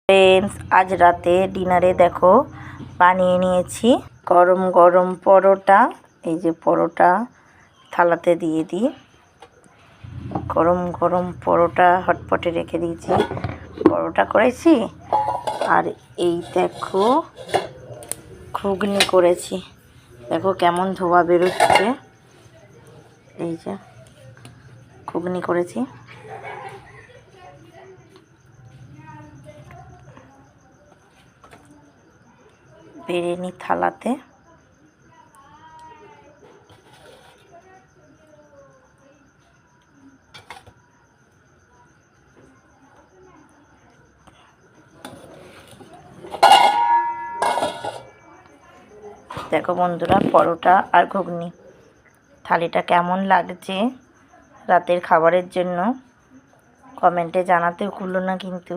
Friends, আজ রাতে ডিনারে দেখো বানিয়ে নিয়েছি গরম গরম পরোটা। এই যে পরোটা থালাতে দিয়ে দিই, গরম গরম পরোটা হটপটে রেখে দিয়েছি, পরোটা করেছি। আর এই দেখো ঘুগনি করেছি, দেখো কেমন ধোয়া বেরোচ্ছে। এই যে ঘুগনি করেছি, বেড়ে নি থালাতে। দেখো বন্ধুরা, পরোটা আর ঘুগনি থালিটা কেমন লাগছে রাতের খাবারের জন্য কমেন্টে জানাতে ভুলো না কিন্তু।